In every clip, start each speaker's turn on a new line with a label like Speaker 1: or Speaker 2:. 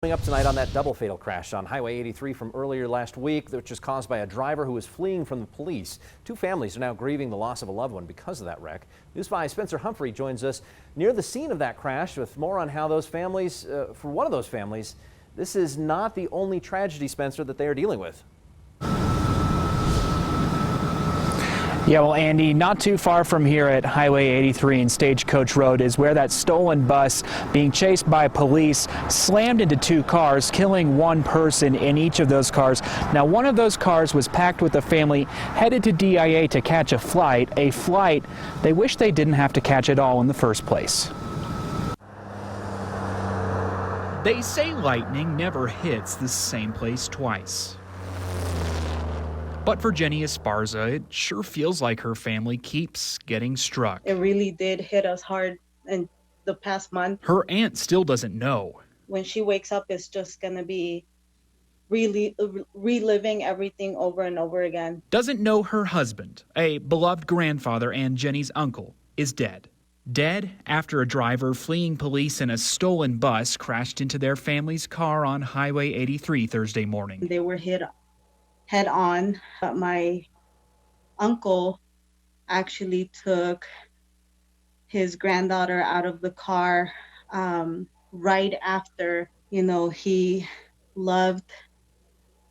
Speaker 1: Coming up tonight on that double fatal crash on Highway 83 from earlier last week, which was caused by a driver who was fleeing from the police. Two families are now grieving the loss of a loved one because of that wreck. News 5's Spencer Humphrey joins us near the scene of that crash with more on how those families, for one of those families, this is not the only tragedy, Spencer, that they are dealing with.
Speaker 2: Yeah, well, Andy, not too far from here at Highway 83 and Stagecoach Road is where that stolen bus, being chased by police, slammed into two cars, killing one person in each of those cars. Now, one of those cars was packed with a family headed to DIA to catch a flight they wish they didn't have to catch at all in the first place. They say lightning never hits the same place twice. But for Jenny Esparza, it sure feels like her family keeps getting struck.
Speaker 3: It really did hit us hard in the past month.
Speaker 2: Her aunt still doesn't know.
Speaker 3: When she wakes up, it's just going to be really reliving everything over and over again.
Speaker 2: Doesn't know her husband, a beloved grandfather and Jenny's uncle, is dead. Dead after a driver fleeing police in a stolen bus crashed into their family's car on Highway 83 Thursday morning.
Speaker 3: They were hit head on. My uncle actually took his granddaughter out of the car right after, he loved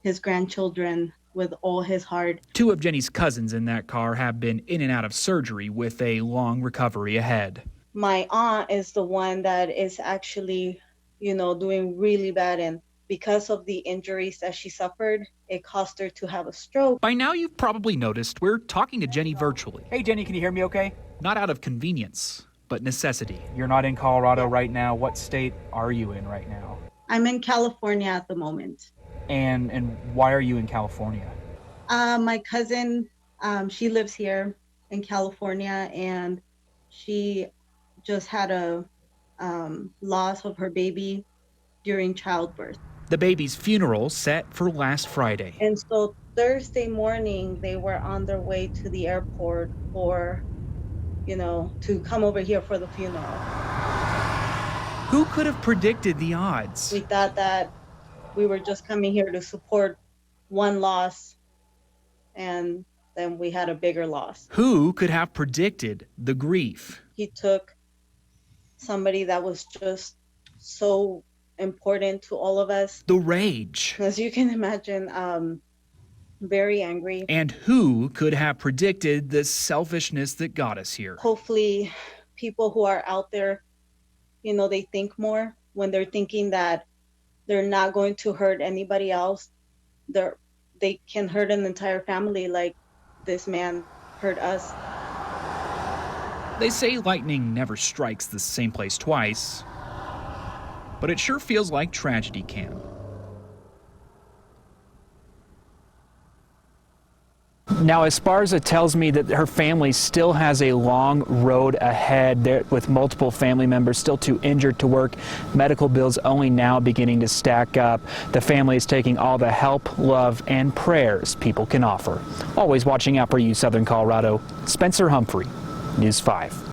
Speaker 3: his grandchildren with all his heart.
Speaker 2: Two of Jenny's cousins in that car have been in and out of surgery with a long recovery ahead.
Speaker 3: My aunt is the one that is actually, doing really bad, and because of the injuries that she suffered, it caused her to have a stroke.
Speaker 2: By now you've probably noticed we're talking to Jenny virtually.
Speaker 4: Hey Jenny, can you hear me okay?
Speaker 2: Not out of convenience, but necessity.
Speaker 4: You're not in Colorado right now. What state are you in right now?
Speaker 3: I'm in California at the moment.
Speaker 4: And why are you in California?
Speaker 3: My cousin, she lives here in California, and she just had a loss of her baby during childbirth.
Speaker 2: The baby's funeral set for last Friday.
Speaker 3: And so Thursday morning, they were on their way to the airport for, to come over here for the funeral.
Speaker 2: Who could have predicted the odds?
Speaker 3: We thought that we were just coming here to support one loss, and then we had a bigger loss.
Speaker 2: Who could have predicted the grief?
Speaker 3: He took somebody that was just so important to all of us.
Speaker 2: The rage.
Speaker 3: As you can imagine, very angry.
Speaker 2: And who could have predicted the selfishness that got us here?
Speaker 3: Hopefully people who are out there, they think more when they're thinking that they're not going to hurt anybody else. They can hurt an entire family like this man hurt us.
Speaker 2: They say lightning never strikes the same place twice, but it sure feels like tragedy can. Now, Esparza tells me that her family still has a long road ahead there, with multiple family members still too injured to work. Medical bills only now beginning to stack up. The family is taking all the help, love, and prayers people can offer. Always watching out for you, Southern Colorado. Spencer Humphrey, News 5.